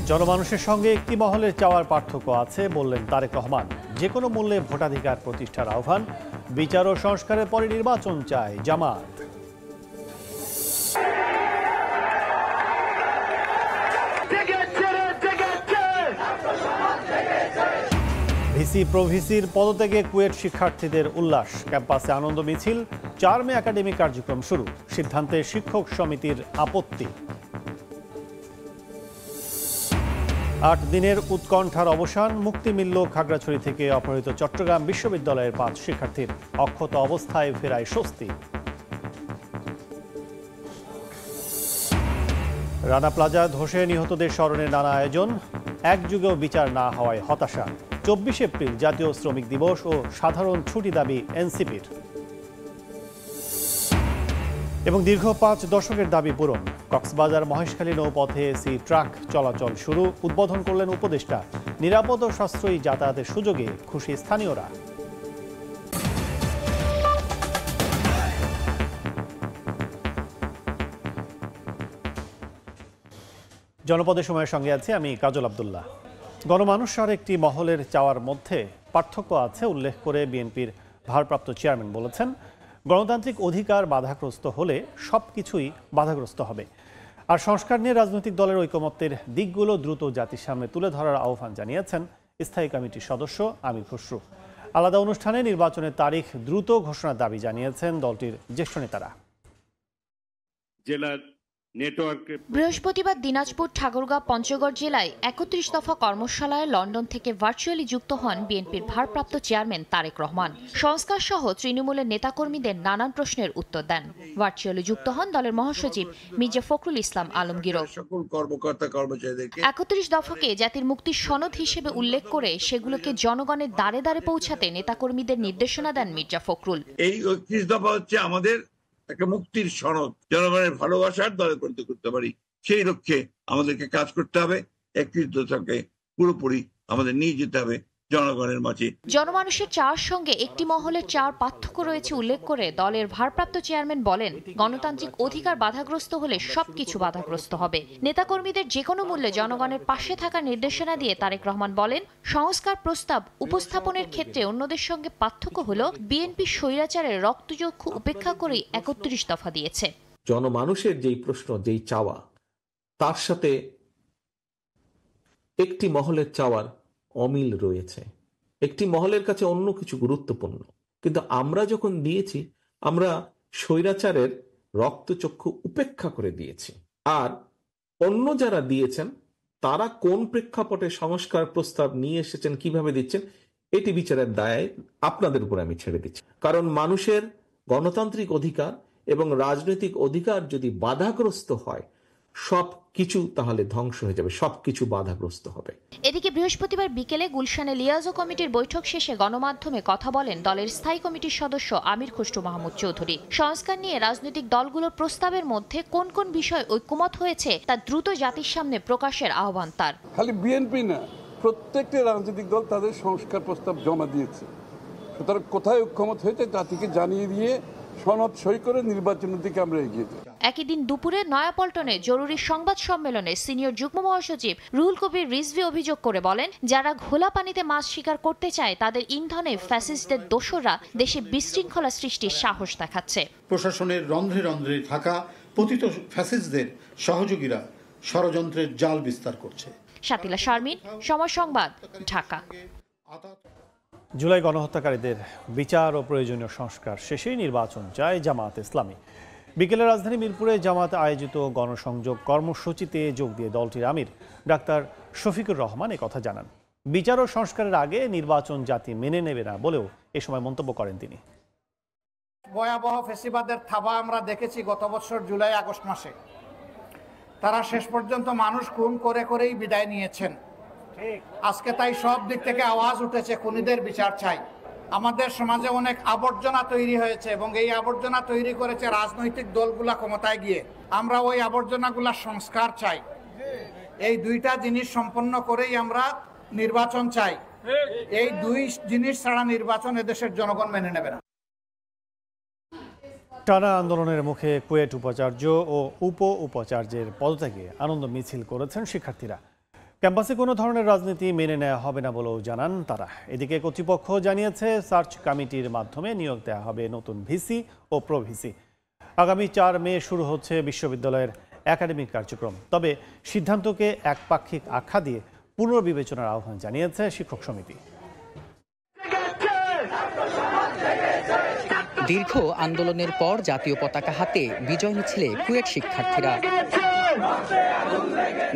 জনমানুষের সঙ্গে একটি মহলের চাওয়ার পার্থক্য আছে বললেন তারেক রহমান। যে কোনো মূল্যে ভোটাধিকার প্রতিষ্ঠার আহ্বান, বিচার ও সংস্কারের পরে নির্বাচন চায় জামাত। ভিসি প্রভিসির পদত্যাগে কুয়েট শিক্ষার্থীদের উল্লাস, ক্যাম্পাসে আনন্দ মিছিল। 4 মে একাডেমিক কার্যক্রম শুরু, সিদ্ধান্তে শিক্ষক সমিতির আপত্তি। 8 দিনের উৎকণ্ঠার অবসান, মুক্তি মিলল খাগড়াছড়ি থেকে অপহৃত চট্টগ্রাম বিশ্ববিদ্যালয়ের 5 শিক্ষার্থীর। অক্ষত অবস্থায় ফেরায় স্বস্তি। রানা প্লাজা ধসে নিহতদের স্মরণে নানা আয়োজন, এক যুগেও বিচার না হওয়ায় হতাশা। 24 এপ্রিল জাতীয় শ্রমিক দিবস ও সাধারণ ছুটি দাবি এনসিপির। এবং দীর্ঘ 5 দশকের দাবি পূরণ, কক্সবাজার মহেশখালী নৌপথে এসি ট্রাক চলাচল শুরু। উদ্বোধন করলেন উপদেষ্টা। নিরাপদ ও সাশ্রয়ী যাতায়াতের সুযোগে খুশি স্থানীয়রা। জনপদের সময়ের সঙ্গে আছি আমি কাজল আব্দুল্লাহ। গণমানুষ আর একটি মহলের চাওয়ার মধ্যে পার্থক্য আছে উল্লেখ করে বিএনপির ভারপ্রাপ্ত চেয়ারম্যান বলেছেন, গণতান্ত্রিক অধিকার বাধাগ্রস্ত হলে সবকিছুই বাধাগ্রস্ত হবে। আর সংস্কার নিয়ে রাজনৈতিক দলের ঐকমত্যের দিকগুলো দ্রুত জাতির সামনে তুলে ধরার আহ্বান জানিয়েছেন স্থায়ী কমিটির সদস্য আমির খসরু। আলাদা অনুষ্ঠানে নির্বাচনের তারিখ দ্রুত ঘোষণার দাবি জানিয়েছেন দলটির জ্যেষ্ঠ নেতারা। জেলার বৃহস্পতিবার দিনাজপুর, ঠাকুরগাঁও, পঞ্চগড় জেলায় 31 দফা কর্মশালায় লন্ডন থেকে ভার্চুয়ালি যুক্ত হন বিএনপির ভারপ্রাপ্ত চেয়ারম্যান তারেক রহমান। সংস্কার সহ তৃণমূলের নেতাকর্মীদের নানান প্রশ্নের উত্তর দেন। ভার্চুয়ালি যুক্ত হন দলের মহাসচিব মির্জা ফখরুল ইসলাম আলমগীরও। 31 দফাকে জাতির মুক্তির সনদ হিসেবে উল্লেখ করে সেগুলোকে জনগণের দ্বারে দ্বারে পৌঁছাতে নেতাকর্মীদের নির্দেশনা দেন মির্জা ফখরুল। এই 31 দফা হচ্ছে আমাদের একটা মুক্তির সনদ, জনগণের ভালোবাসার দলে পরিণত করতে পারি, সেই লক্ষ্যে আমাদেরকে কাজ করতে হবে। 31 দফাকে পুরোপুরি আমাদের নিয়ে যেতে হবে জনগণের মাঝে। জনমানুষের চাওয়ার সঙ্গে একটি মহলের চাওয়ার পার্থক্য রয়েছে উল্লেখ করে দলের ভারপ্রাপ্ত চেয়ারম্যান বলেন, গণতান্ত্রিক অধিকার বাধাগ্রস্ত হলে সবকিছু বাধাগ্রস্ত হবে। নেতাকর্মীদের যে কোনো মূল্যে জনগণের পাশে থাকার নির্দেশনা দিয়ে তারেক রহমান বলেন, সংস্কার প্রস্তাব উপস্থাপনের ক্ষেত্রে অন্যদের সঙ্গে পার্থক্য হলো বিএনপি স্বৈরাচারের রক্তচক্ষু উপেক্ষা করেই 31 দফা দিয়েছে। জনমানুষের যেই প্রশ্ন, যেই চাওয়া, তার সাথে একটি মহলের চাওয়ার অমিল রয়েছে। একটি মহলের কাছে অন্য কিছু গুরুত্বপূর্ণ, কিন্তু আমরা যখন দিয়েছি, আমরা স্বৈরাচারের রক্তচক্ষু উপেক্ষা করে দিয়েছি। আর অন্য যারা দিয়েছেন তারা কোন প্রেক্ষাপটে সংস্কার প্রস্তাব নিয়ে এসেছেন, কিভাবে দিচ্ছেন, এটি বিচারের দায় আপনাদের উপর আমি ছেড়ে দিচ্ছি। কারণ মানুষের গণতান্ত্রিক অধিকার এবং রাজনৈতিক অধিকার যদি বাধাগ্রস্ত হয়, সব কিছু তাহলে ধ্বংস হয়ে যাবে, সবকিছু বাধাগ্রস্ত হবে। এদিকে বৃহস্পতিবার বিকেলে গুলশানে লিয়াজো কমিটির বৈঠক শেষে গণমাধ্যমে কথা বলেন দলের স্থায়ী কমিটির সদস্য আমির খসরু মাহমুদ চৌধুরী। সংস্কার নিয়ে রাজনৈতিক দলগুলোর প্রস্তাবের মধ্যে কোন কোন বিষয় ঐকমত হয়েছে তা দ্রুত জাতির সামনে প্রকাশের আহ্বান তার। খালি বিএনপি না, প্রত্যেকটি রাজনৈতিক দল তাদের সংস্কার প্রস্তাব জমা দিয়েছে। সুতরাং কোথায় ঐকমত হয়েছে জাতিকে জানিয়ে দিয়ে সনদ সই করে নির্বাচনের দিকে আমরা এগিয়ে যাই। একই দিন দুপুরে নয়াপল্টনে জরুরি সংবাদ সম্মেলনে সিনিয়র যুগ্ম মহাসচিব রুহুল কবির রিজভী অভিযোগ করে বলেন, যারা ঘোলা পানিতে মাছ শিকার করতে চায় তাদের ইন্ধনে ফ্যাসিস্টদের দোসররা দেশে বিশৃঙ্খলা সৃষ্টির সাহস দেখাচ্ছে। প্রশাসনের রন্ধ্রে রন্ধ্রে থাকা পতিত ফ্যাসিস্টদের সহযোগীরা ষড়যন্ত্রের জাল বিস্তার করছে। শাতিলা শারমিন, সময় সংবাদ, ঢাকা। জুলাই গণহত্যাকারীদের বিচার ও প্রয়োজনীয় সংস্কার শেষেই নির্বাচন চায় জামাত ইসলামী। বিকেলে রাজধানী মিরপুরে জামাত আয়োজিত গণসংযোগ কর্মসূচিতে যোগ দিয়ে দলটির আমির ডাক্তার শফিকুর রহমান কথা জানান। বিচার ও সংস্কারের আগে নির্বাচন জাতি মেনে নেবে না বলেও এ সময় মন্তব্য করেন তিনি। ভয়াবহ ফ্যাসিবাদের থাবা আমরা দেখেছি গত বছর জুলাই আগস্ট মাসে। তারা শেষ পর্যন্ত মানুষ খুন করে করেই বিদায় নিয়েছেন। আজকে তাই সব দিক থেকে আওয়াজ উঠেছে, খুনিদের বিচার চাই। আমাদের সমাজে অনেক আবর্জনা তৈরি হয়েছে এবং এই আবর্জনা তৈরি করেছে রাজনৈতিক দলগুলা ক্ষমতায় গিয়ে। আমরা ওই আবর্জনাগুলা সংস্কার চাই। এই দুইটা জিনিস সম্পন্ন করেই আমরা নির্বাচন চাই। এই দুই জিনিস ছাড়া নির্বাচন এদেশের জনগণ মেনে নেবে না। টানা আন্দোলনের মুখে কুয়েট উপাচার্য ও উপ উপাচার্যের পদত্যাগে আনন্দ মিছিল করেছেন শিক্ষার্থীরা। ক্যাম্পাসে কোনো ধরনের রাজনীতি মেনে নেওয়া হবে না বলেও জানান তারা। এদিকে কর্তৃপক্ষ জানিয়েছে সার্চ কমিটির মাধ্যমে নিয়োগ দেওয়া হবে নতুন ভিসি ও প্রভিসি। আগামী 4 মে শুরু হচ্ছে বিশ্ববিদ্যালয়ের একাডেমিক কার্যক্রম। তবে সিদ্ধান্তকে একপাক্ষিক আখ্যা দিয়ে পুনর্বিবেচনার আহ্বান জানিয়েছে শিক্ষক সমিতি। দীর্ঘ আন্দোলনের পর জাতীয় পতাকা হাতে বিজয় মিছিলে কুয়েট শিক্ষার্থীরা।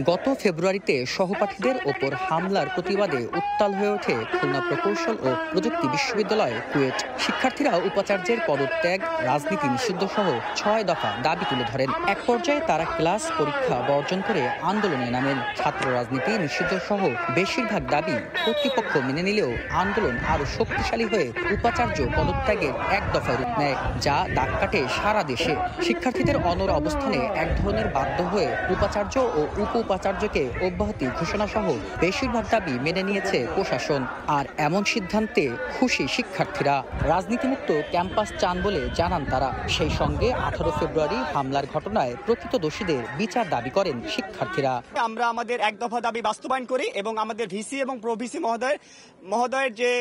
গত ফেব্রুয়ারিতে সহপাঠীদের ওপর হামলার প্রতিবাদে উত্তাল হয়ে ওঠে খুলনা প্রকৌশল ও প্রযুক্তি বিশ্ববিদ্যালয় কুয়েট। শিক্ষার্থীরা উপাচার্যের পদত্যাগ, রাজনীতি নিষিদ্ধ সহ 6 দফা দাবি তুলে ধরেন। এক পর্যায়ে তারা ক্লাস পরীক্ষা বর্জন করে আন্দোলনে নামেন। ছাত্র রাজনীতি নিষিদ্ধ সহ বেশিরভাগ দাবি কর্তৃপক্ষ মেনে নিলেও আন্দোলন আরো শক্তিশালী হয়ে উপাচার্য পদত্যাগের এক দফায় রূপ নেয়, যা দাগ কাটে সারা দেশে। শিক্ষার্থীদের অনড় অবস্থানে এক ধরনের বাধ্য হয়ে উপাচার্য ও উপ উপাচার্যকে অব্যাহতি ঘোষণা সহ বেশিরভাগ দাবি মেনে নিয়েছে প্রশাসন। আর এমন সিদ্ধান্তে খুশি শিক্ষার্থীরা। রাজনীতিমুক্ত ক্যাম্পাস চান বলে জানান তারা। সেই সঙ্গে 18 ফেব্রুয়ারি হামলার ঘটনায় প্রকৃত দোষীদের বিচার দাবি করেন শিক্ষার্থীরা। আমরা আমাদের এক দফা দাবি বাস্তবায়ন করি এবং আমাদের ভিসি এবং প্রভিসি মহোদয়ের যে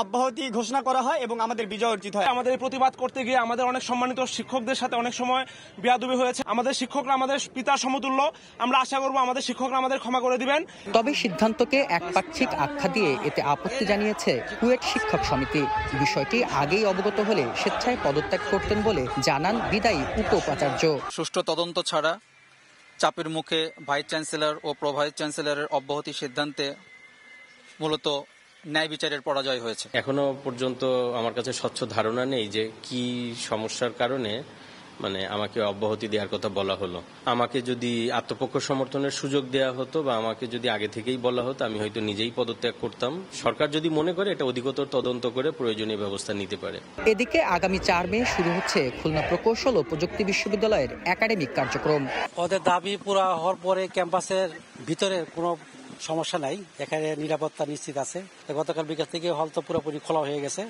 অব্যাহতি ঘোষণা করা হয় এবং আমাদের বিজয় অর্জিত হয়। আমাদের প্রতিবাদ করতে গিয়ে আমাদের অনেক সম্মানিত শিক্ষকদের সাথে অনেক সময় বেয়াদবি হয়েছে। আমাদের শিক্ষকরা আমাদের পিতার সমতুল্য। আমরা আশা করব আমাদের শিক্ষকরা আমাদের ক্ষমা করে দিবেন। তবে সিদ্ধান্তকে একপাক্ষিক আখ্যা দিয়ে এতে আপত্তি জানিয়েছে কুয়েট শিক্ষক সমিতি। বিষয়টি আগেই অবগত হলে স্বেচ্ছায় পদত্যাগ করতেন বলে জানান বিদায়ী উপ উপাচার্য। সুষ্ঠু তদন্ত ছাড়া চাপের মুখে ভাইস চ্যান্সেলর ও প্রো ভাইস চ্যান্সেলরের অব্যাহতি সিদ্ধান্তে মূলত ন্যায় বিচারের পরাজয় হয়েছে। এখনো পর্যন্ত আমার কাছে স্বচ্ছ ধারণা নেই যে কি সমস্যার কারণে আমাকে অব্যাহতি দেওয়ার কথা বলা হলো। আমাকে যদি আত্মপক্ষ সমর্থনের সুযোগ দেওয়া হতো বা আমাকে যদি আগে থেকেই বলা হতো, আমি হয়তো নিজেই পদত্যাগ করতাম। সরকার যদি মনে করে এটা অধিকতর তদন্ত করে প্রয়োজনীয় ব্যবস্থা নিতে পারে। এদিকে আগামী 4 মে শুরু হচ্ছে খুলনা প্রকৌশল ও প্রযুক্তি বিশ্ববিদ্যালয়ের একাডেমিক কার্যক্রম। ওদের দাবি পুরা হওয়ার পরে ক্যাম্পাসের ভিতরে কোনো সমস্যা নাই, এখানে নিরাপত্তা নিশ্চিত আছে। গতকাল বিকাল থেকে হল তো পুরোপুরি খোলা হয়ে গেছে,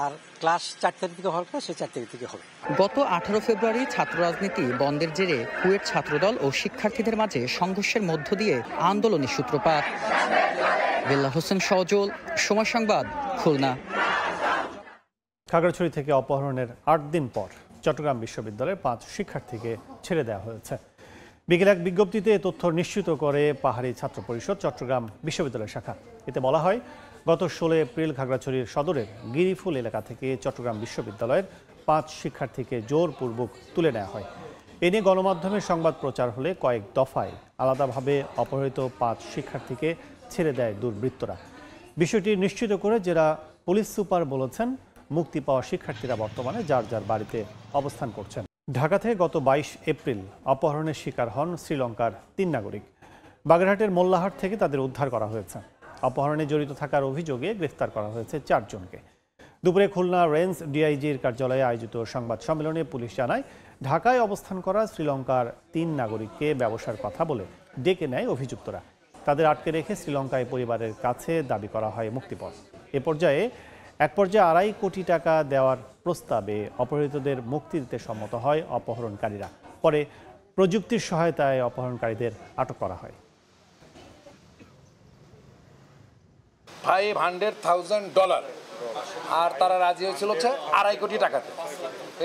আর ক্লাস 4 তারিখ থেকে হওয়ার পর সে 4 তারিখ থেকে হবে। গত 18 ফেব্রুয়ারি ছাত্র রাজনীতি বন্ধের জেরে কুয়েট ছাত্রদল ও শিক্ষার্থীদের মাঝে সংঘর্ষের মধ্য দিয়ে আন্দোলনের সূত্রপাত। বেল্লা হোসেন সজল, সময় সংবাদ, খুলনা। খাগড়াছড়ি থেকে অপহরণের 8 দিন পর চট্টগ্রাম বিশ্ববিদ্যালয়ের 5 শিক্ষার্থীকে ছেড়ে দেওয়া হয়েছে। বিকেলে এক বিজ্ঞপ্তিতে এ তথ্য নিশ্চিত করে পাহাড়ি ছাত্র পরিষদ চট্টগ্রাম বিশ্ববিদ্যালয় শাখা। এতে বলা হয়, গত 16 এপ্রিল খাগড়াছড়ির সদরের গিরিফুল এলাকা থেকে চট্টগ্রাম বিশ্ববিদ্যালয়ের 5 শিক্ষার্থীকে জোরপূর্বক তুলে নেওয়া হয়। এ নিয়ে গণমাধ্যমে সংবাদ প্রচার হলে কয়েক দফায় আলাদাভাবে অপহৃত 5 শিক্ষার্থীকে ছেড়ে দেয় দুর্বৃত্তরা। বিষয়টি নিশ্চিত করে জেলা পুলিশ সুপার বলেছেন, মুক্তি পাওয়া শিক্ষার্থীরা বর্তমানে যার যার বাড়িতে অবস্থান করছেন। ঢাকা থেকে গত 22 এপ্রিল অপহরণের শিকার হন শ্রীলঙ্কার 3 নাগরিক। বাগেরহাটের মোল্লাহাট থেকে তাদের উদ্ধার করা হয়েছে। অপহরণে জড়িত থাকার অভিযোগে গ্রেফতার করা হয়েছে 4 জনকে। দুপুরে খুলনা রেঞ্জ ডিআইজির কার্যালয়ে আয়োজিত সংবাদ সম্মেলনে পুলিশ জানায়, ঢাকায় অবস্থান করা শ্রীলঙ্কার 3 নাগরিককে ব্যবসার কথা বলে ডেকে নেয় অভিযুক্তরা। তাদের আটকে রেখে শ্রীলঙ্কায় পরিবারের কাছে দাবি করা হয় মুক্তিপণ। এক পর্যায়ে 2.5 কোটি টাকা দেওয়ার প্রস্তাবে অপহৃতদের মুক্তি দিতে সম্মত হয় অপহরণকারীরা। পরে প্রযুক্তির সহায়তায় অপহরণকারীদের আটক করা হয়। $500,000 আর তারা রাজি হয়েছিল হচ্ছে $2.5 কোটি টাকাতে,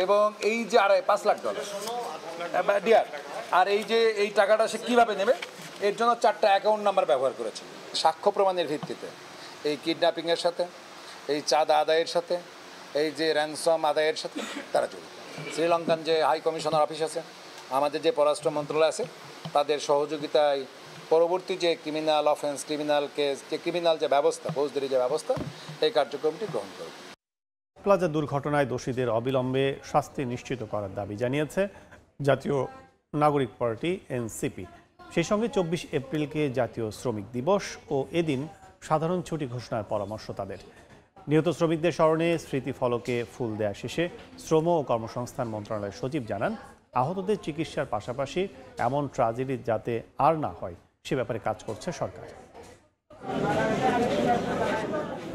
এবং এই যে $5 লাখ ডিয়ার, আর এই টাকাটা সে কিভাবে নেবে এর জন্য 4টা অ্যাকাউন্ট নাম্বার ব্যবহার করেছে। সাক্ষ্য প্রমাণের ভিত্তিতে এই কিডন্যাপিংয়ের সাথে, এই চাঁদা আদায়ের সাথে, এই যে র্যানসম আদায়ের সাথে তারা জড়িত। শ্রীলঙ্কান যে হাই কমিশনার অফিস আছে, আমাদের যে পররাষ্ট্র মন্ত্রণালয় আছে, তাদের সহযোগিতায় পরবর্তী যে ক্রিমিনাল অফেন্স, ক্রিমিনাল কেস, যে ক্রিমিনাল যে ব্যবস্থা, ফৌজদারি যে ব্যবস্থা, এই কার্যক্রমটি গ্রহণ করবে। প্লাজা দুর্ঘটনায় দোষীদের অবিলম্বে শাস্তি নিশ্চিত করার দাবি জানিয়েছে জাতীয় নাগরিক পার্টি এনসিপি। সেই সঙ্গে 24 এপ্রিলকে জাতীয় শ্রমিক দিবস ও এদিন সাধারণ ছুটি ঘোষণার পরামর্শ তাদের। নিহত শ্রমিকদের স্মরণে স্মৃতিফলকে ফুল দেয়া শেষে শ্রম ও কর্মসংস্থান মন্ত্রণালয়ের সচিব জানান, আহতদের চিকিৎসার পাশাপাশি এমন ট্র্যাজেডি যাতে আর না হয় সে ব্যাপারে কাজ করছে সরকার।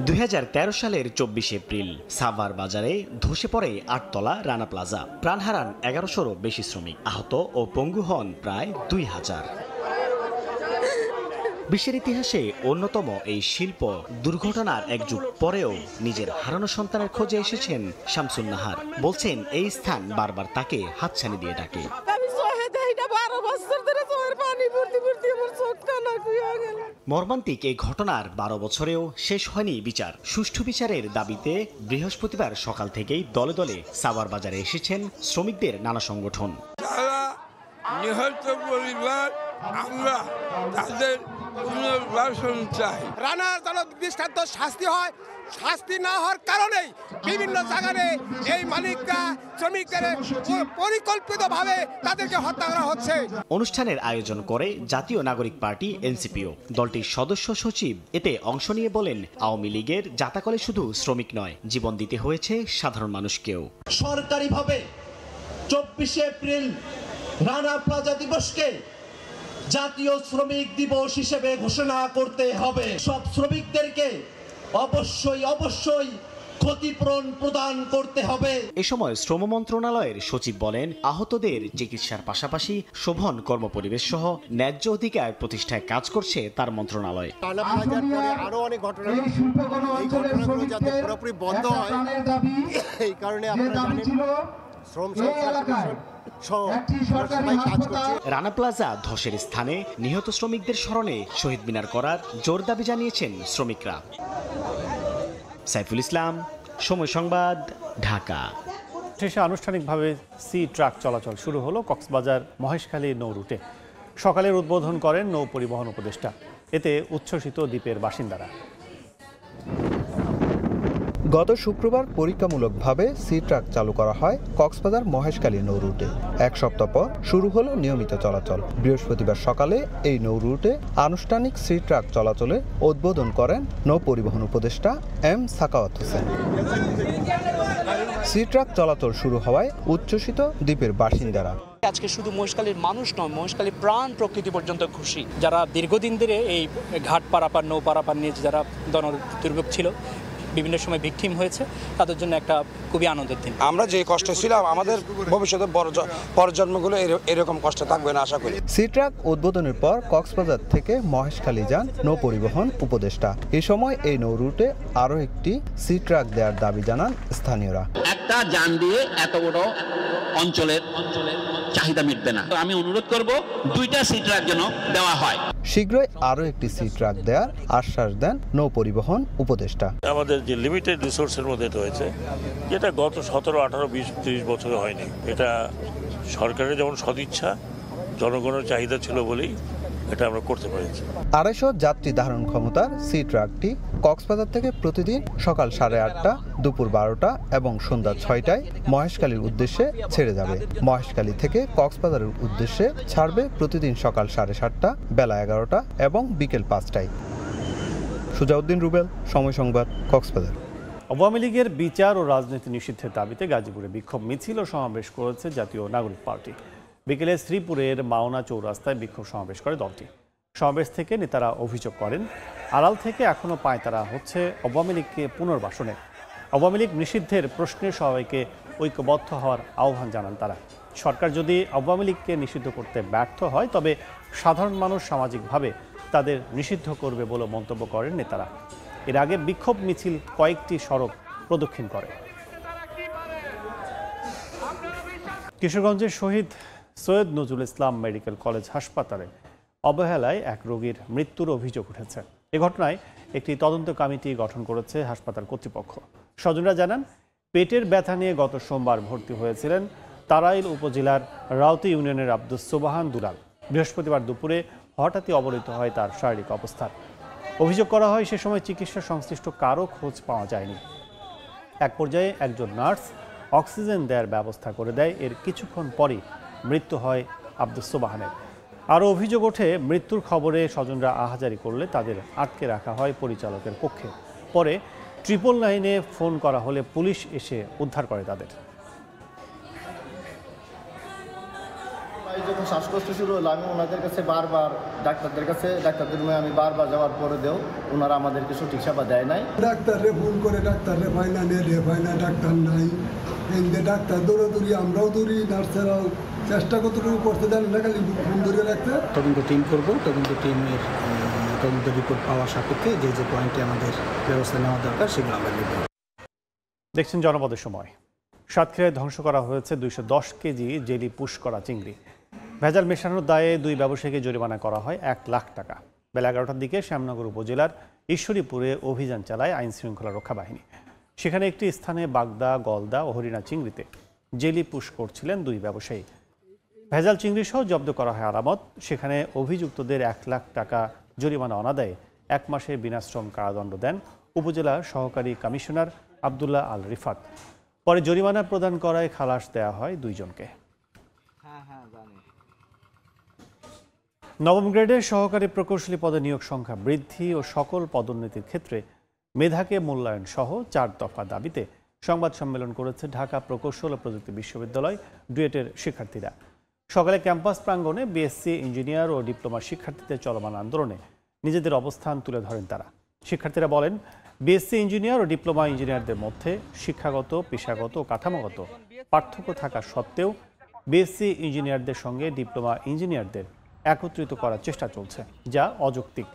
2013 সালের 24 এপ্রিল সাভার বাজারে ধসে পড়ে 8 তলা রানা প্লাজা। প্রাণ হারান 1100-রও বেশি শ্রমিক। আহত ও পঙ্গু হন প্রায় 2000। বিশ্বের ইতিহাসে অন্যতম এই শিল্প দুর্ঘটনার এক যুগ পরেও নিজের হারানো সন্তানের খোঁজে এসেছেন শামসুন নাহার। বলছেন এই স্থান বারবার তাকে হাতছানি দিয়ে ডাকে। মর্মান্তিক এই ঘটনার 12 বছরেও শেষ হয়নি বিচার। সুষ্ঠু বিচারের দাবিতে বৃহস্পতিবার সকাল থেকেই দলে দলে সাভার বাজারে এসেছেন শ্রমিকদের নানা সংগঠন। নিহত পরিবার আমরা তাদের পুনর্বাসন চাই। রানার যেন দৃষ্টান্ত শাস্তি হয়, শাস্তি না হওয়ার কারণেই বিভিন্ন জায়গায় এই মালিকরা শ্রমিকদের পরিকল্পিতভাবে তাদেরকে হত্যা করা হচ্ছে। অনুষ্ঠানের আয়োজন করে জাতীয় নাগরিক পার্টি এনসিপিও। দলটির সদস্য সচিব এতে অংশ নিয়ে বলেন, আওয়ামী লীগের জাতাকলে শুধু শ্রমিক নয়, জীবন দিতে হয়েছে সাধারণ মানুষকেও। সরকারিভাবে 24 এপ্রিল রানা প্লাজা দিবসকে জাতীয় শ্রমিক দিবস হিসেবে ঘোষণা করতে হবে। সব শ্রমিকদেরকে অবশ্যই ক্ষতিপূরণ প্রদান করতে হবে। এ সময় শ্রম মন্ত্রণালয়ের সচিব বলেন, আহতদের চিকিৎসার পাশাপাশি শোভন কর্মপরিবেশ সহ ন্যায্য অধিকার প্রতিষ্ঠায় কাজ করছে তার মন্ত্রণালয়। আরো অনেক ঘটনা, এই ঘটনাগুলো যাতে পুরোপুরি বন্ধ হয়, এই কারণে আপনারা জানেন শ্রম রানা প্লাজা ধসের স্থানে নিহত শ্রমিকদের স্মরণে শহীদ মিনার করার জোর দাবি জানিয়েছেন শ্রমিকরা। সাইফুল ইসলাম, সময় সংবাদ, ঢাকা। শেষে আনুষ্ঠানিকভাবে সি ট্রাক চলাচল শুরু হলো কক্সবাজার মহেশখালী নৌ রুটে। সকালের উদ্বোধন করেন নৌ পরিবহন উপদেষ্টা। এতে উচ্ছ্বসিত দ্বীপের বাসিন্দারা। গত শুক্রবার পরীক্ষামূলকভাবে সি ট্রাক চালু করা হয় কক্সবাজার মহেশখালী নৌ রুটে। এক সপ্তাহ পর শুরু হলো নিয়মিত চলাচল। বৃহস্পতিবার সকালে এই নৌ রুটে আনুষ্ঠানিক সি ট্রাক চলাচলের উদ্বোধন করেন নৌ পরিবহন উপদেষ্টা M Sakhawat Hossain. Sea truck চলাচল শুরু হওয়ায় উচ্ছ্বসিত দ্বীপের বাসিন্দারা। আজকে শুধু মহেশখালীর মানুষ নয়, মহেশখালীর প্রাণ প্রকৃতি পর্যন্ত খুশি। যারা দীর্ঘদিন ধরে এই ঘাট পারাপার নৌ পারাপার নিয়ে যারা দুর্ভোগ ছিল, বিভিন্ন সময় ভিকটিম হয়েছে, তাদের জন্য একটা খুবই আনন্দের দিন। আমরা যে কষ্ট ছিলাম, আমাদের ভবিষ্যতে পরজন্মগুলো এরকম কষ্ট থাকবে না আশা করি। সি ট্রাক উদ্বোধনের পর কক্সবাজার থেকে মহেশখালী যান নৌ পরিবহন উপদেষ্টা। এ সময় এই নৌ রুটে আরও একটি সি ট্রাক দেওয়ার দাবি জানান স্থানীয়রা। একটা যান দিয়ে এত বড় অঞ্চলের চাহিদা মিটবে না। আমি অনুরোধ করব 2টা সি ট্রাক যেন দেওয়া হয়। শীঘ্রই আরও একটি সি ট্রাক দেওয়ার আশ্বাস দেন নৌ পরিবহন উপদেষ্টা। আমাদের যে লিমিটেড রিসোর্সের মধ্যে রয়েছে, যেটা গত 17, 18, 20, 30 বছরে হয়নি, এটা সরকারের যেমন সদিচ্ছা, জনগণের চাহিদা ছিল বলেই এটা আমরা করতে পেরেছি। 250 যাত্রী ধারণ ক্ষমতার সি ট্রাকটি কক্সবাজার থেকে প্রতিদিন সকাল 8:30, দুপুর 12টা এবং সন্ধ্যা 6টায় মহেশখালীর উদ্দেশ্যে ছেড়ে যাবে। মহেশখালী থেকে কক্সবাজারের উদ্দেশ্যে ছাড়বে প্রতিদিন সকাল 7:30, বেলা 11টা এবং বিকেল 5টায়। সুজাউদ্দিন রুবেল, সময় সংবাদ, কক্সবাজার। আওয়ামী লীগের বিচার ও রাজনীতি নিষিদ্ধের দাবিতে গাজীপুরে বিক্ষোভ মিছিল ও সমাবেশ করেছে জাতীয় নাগরিক পার্টি। বিকেলে শ্রীপুরের মাওনা চৌরাস্তায় বিক্ষোভ সমাবেশ করে দলটি। সমাবেশ থেকে নেতারা অভিযোগ করেন, আড়াল থেকে এখনও পায়তারা হচ্ছে আওয়ামী লীগকে পুনর্বাসনে। আওয়ামী লীগ নিষিদ্ধের প্রশ্নে সবাইকে ঐক্যবদ্ধ হওয়ার আহ্বান জানান তারা। সরকার যদি আওয়ামী লীগকে নিষিদ্ধ করতে ব্যর্থ হয়, তবে সাধারণ মানুষ সামাজিকভাবে তাদের নিষিদ্ধ করবে বলে মন্তব্য করেন নেতারা। এর আগে বিক্ষোভ মিছিল কয়েকটি সড়ক প্রদক্ষিণ করে। কিশোরগঞ্জের শহীদ সৈয়দ নজরুল ইসলাম মেডিকেল কলেজ হাসপাতালে অবহেলায় এক রোগীর মৃত্যুর অভিযোগ উঠেছে। এ ঘটনায় একটি তদন্ত কমিটি গঠন করেছে হাসপাতাল কর্তৃপক্ষ। স্বজনরা জানান, পেটের ব্যথা নিয়ে গত সোমবার ভর্তি হয়েছিলেন তারাইল উপজেলার রাউতি ইউনিয়নের আব্দুস সোবাহান দুলাল। বৃহস্পতিবার দুপুরে হঠাৎই অবনতি হয় তার শারীরিক অবস্থার। অভিযোগ করা হয়, সে সময় চিকিৎসা সংশ্লিষ্ট কারো খোঁজ পাওয়া যায়নি। এক পর্যায়ে একজন নার্স অক্সিজেন দেওয়ার ব্যবস্থা করে দেয়। এর কিছুক্ষণ পরই মৃত্যু হয় আব্দুস সোবাহানের। আরও অভিযোগ ওঠে, মৃত্যুর খবরে স্বজনরা আহাজারি করলে তাদের আটকে রাখা হয় পরিচালকের কক্ষে। পরে 999-এ ফোন করা হলে পুলিশ এসে উদ্ধার করে তাদের। যখন শ্বাসকষ্ট শুরু হলো, আমি ওনাদের কাছে বারবার ডাক্তারদের রুমে আমি বারবার যাওয়ার পরে দেও ওনারা আমাদেরকে সঠিক সেবা দেয় নাই। ডাক্তাররে ফোন করে ডাক্তাররে পাই না, ডাক্তার নাই। ডাক্তার দৌড়াদৌড়ি, আমরাও দৌড়ি, নার্সেরাও চেষ্টা কতটুকু করতে জানি না, খালি ফোন ধরে রাখতে। তদন্ত টিম করবো, তদন্ত টিমের তদন্ত রিপোর্ট পাওয়া সাপেক্ষে যে যে পয়েন্টে আমাদের ব্যবস্থা নেওয়া দরকার সেগুলো আমরা নেব। দেখছেন জনপদের সময়। সাতক্ষীরায় ধ্বংস করা হয়েছে 210 কেজি জেলি পুশ করা চিংড়ি। ভেজাল মেশানোর দায়ে 2 ব্যবসায়ীকে জরিমানা করা হয় 1 লাখ টাকা। বেলা 11টার দিকে শ্যামনগর উপজেলার ঈশ্বরীপুরে অভিযান চালায় আইন শৃঙ্খলা রক্ষা বাহিনী। সেখানে একটি স্থানে বাগদা, গলদা ও হরিণা চিংড়িতে জেলি পুশ করছিলেন 2 ব্যবসায়ী। ভেজাল চিংড়ি সহ জব্দ করা হয় আলামত। সেখানে অভিযুক্তদের 1 লাখ টাকা জরিমানা অনাদায়ে 1 মাসের বিনাশ্রম কারাদণ্ড দেন উপজেলা সহকারী কমিশনার আব্দুল্লাহ আল রিফাত। পরে জরিমানা প্রদান করায় খালাস দেয়া হয় 2 জনকে। নবম গ্রেডের সহকারী প্রকৌশলী পদে নিয়োগ সংখ্যা বৃদ্ধি ও সকল পদোন্নতির ক্ষেত্রে মেধাকে মূল্যায়ন সহ 4 দফা দাবিতে সংবাদ সম্মেলন করেছে ঢাকা প্রকৌশল ও প্রযুক্তি বিশ্ববিদ্যালয় ডুয়েটের শিক্ষার্থীরা। সকালে ক্যাম্পাস প্রাঙ্গণে বিএসসি ইঞ্জিনিয়ার ও ডিপ্লোমা শিক্ষার্থীদের চলমান আন্দোলনে নিজেদের অবস্থান তুলে ধরেন তারা। শিক্ষার্থীরা বলেন, বিএসসি ইঞ্জিনিয়ার ও ডিপ্লোমা ইঞ্জিনিয়ারদের মধ্যে শিক্ষাগত, পেশাগত ও কাঠামোগত পার্থক্য থাকা সত্ত্বেও বিএসসি ইঞ্জিনিয়ারদের সঙ্গে ডিপ্লোমা ইঞ্জিনিয়ারদের একত্রিত করার চেষ্টা চলছে, যা অযৌক্তিক।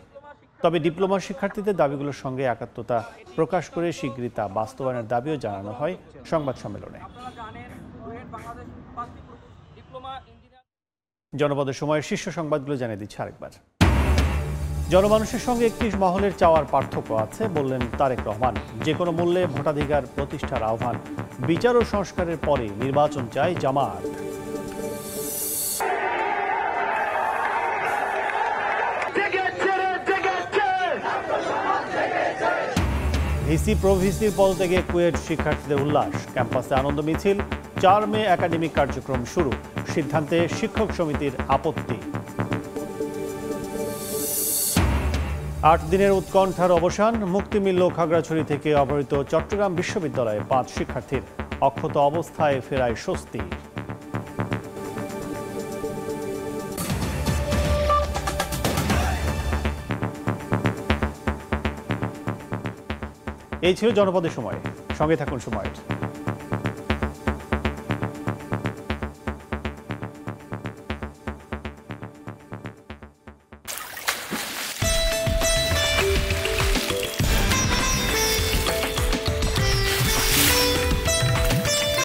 তবে ডিপ্লোমা শিক্ষার্থীদের দাবিগুলোর সঙ্গে একাত্মতা প্রকাশ করে শিগগিরই তা বাস্তবায়নের দাবিও জানানো হয় সংবাদ সম্মেলনে। জনপদের সময়ের শীর্ষ সংবাদগুলো জানিয়ে দিচ্ছে আরেকবার। জনমানুষের সঙ্গে একটি মহলের চাওয়ার পার্থক্য আছে বললেন তারেক রহমান। যে কোনো মূল্যে ভোটাধিকার প্রতিষ্ঠার আহ্বান। বিচার ও সংস্কারের পরে নির্বাচন চায় জামায়াত। ভিসি প্রভিসির পদত্যাগে কুয়েট শিক্ষার্থীদের উল্লাস। ক্যাম্পাসে আনন্দ মিছিল। 4 মে একাডেমিক কার্যক্রম শুরু। সিদ্ধান্তে শিক্ষক সমিতির আপত্তি। 8 দিনের উৎকণ্ঠার অবসান। মুক্তি মিলল খাগড়াছড়ি থেকে অপহৃত চট্টগ্রাম বিশ্ববিদ্যালয়ে 5 শিক্ষার্থীর। অক্ষত অবস্থায় ফেরায় স্বস্তি। এই ছিল জনপদের সময়। সঙ্গে থাকুন সময়ের।